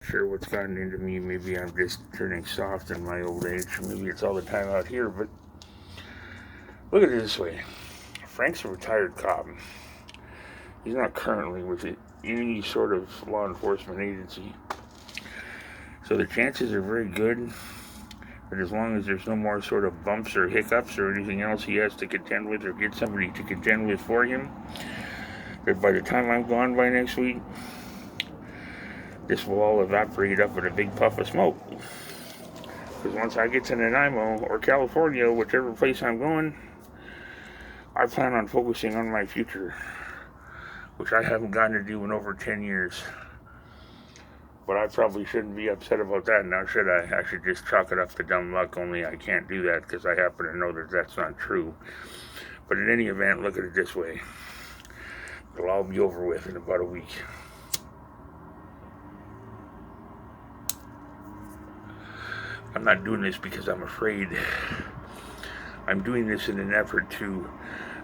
sure what's gotten into me. Maybe I'm just turning soft in my old age. Maybe it's all the time out here, but look at it this way. Frank's a retired cop. He's not currently with any sort of law enforcement agency. So the chances are very good that as long as there's no more sort of bumps or hiccups or anything else he has to contend with or get somebody to contend with for him, that by the time I'm gone by next week, this will all evaporate up in a big puff of smoke. Because once I get to Nanaimo or California, whichever place I'm going, I plan on focusing on my future, which I haven't gotten to do in over 10 years. But I probably shouldn't be upset about that now, should I? I should just chalk it up to dumb luck, only I can't do that because I happen to know that that's not true. But in any event, look at it this way. It'll all be over with in about a week. I'm not doing this because I'm afraid. I'm doing this in an effort to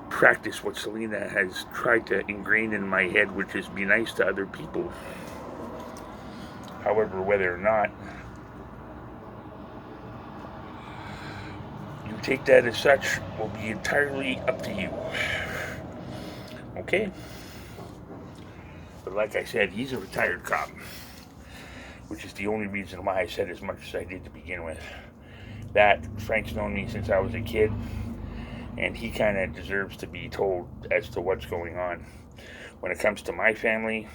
practice what Selena has tried to ingrain in my head, which is be nice to other people. However, whether or not you take that as such will be entirely up to you. Okay? But like I said, he's a retired cop, which is the only reason why I said as much as I did to begin with. That, Frank's known me since I was a kid, and he kind of deserves to be told as to what's going on. When it comes to my family,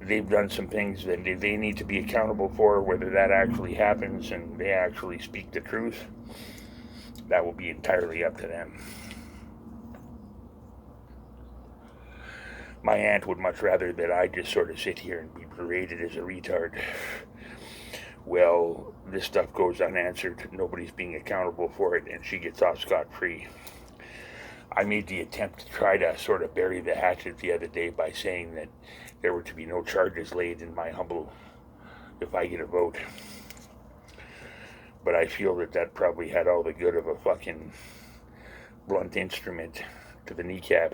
they've done some things that they need to be accountable for. Whether that actually happens and they actually speak the truth, that will be entirely up to them. My aunt would much rather that I just sort of sit here and be berated as a retard. Well, this stuff goes unanswered, nobody's being accountable for it, and she gets off scot-free. I made the attempt to try to sort of bury the hatchet the other day by saying that there were to be no charges laid in my humble if I get a vote. But I feel that that probably had all the good of a fucking blunt instrument to the kneecap.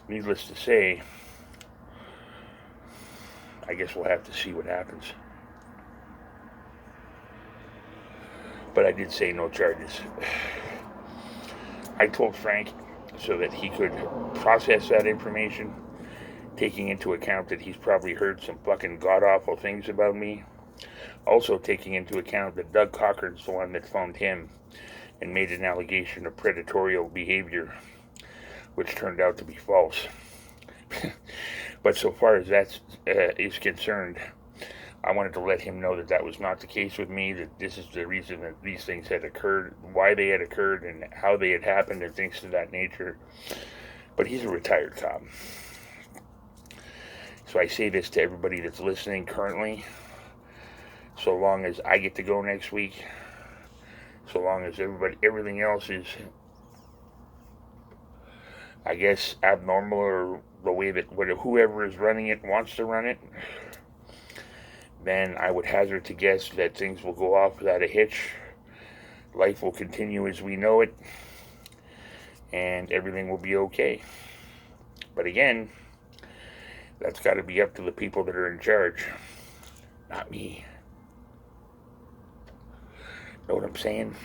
Needless to say, I guess we'll have to see what happens. But I did say no charges. I told Frank so that he could process that information, taking into account that he's probably heard some fucking god-awful things about me. Also taking into account that Doug Cochran's the one that phoned him and made an allegation of predatory behavior, which turned out to be false. But so far as that is concerned, I wanted to let him know that that was not the case with me, that this is the reason that these things had occurred, why they had occurred, and how they had happened, and things of that nature. But he's a retired cop. So I say this to everybody that's listening currently. So long as I get to go next week, so long as everything else is, I guess, abnormal or the way that whoever is running it wants to run it, then I would hazard to guess that things will go off without a hitch. Life will continue as we know it, and everything will be okay. But again, that's got to be up to the people that are in charge, not me. Know what I'm saying?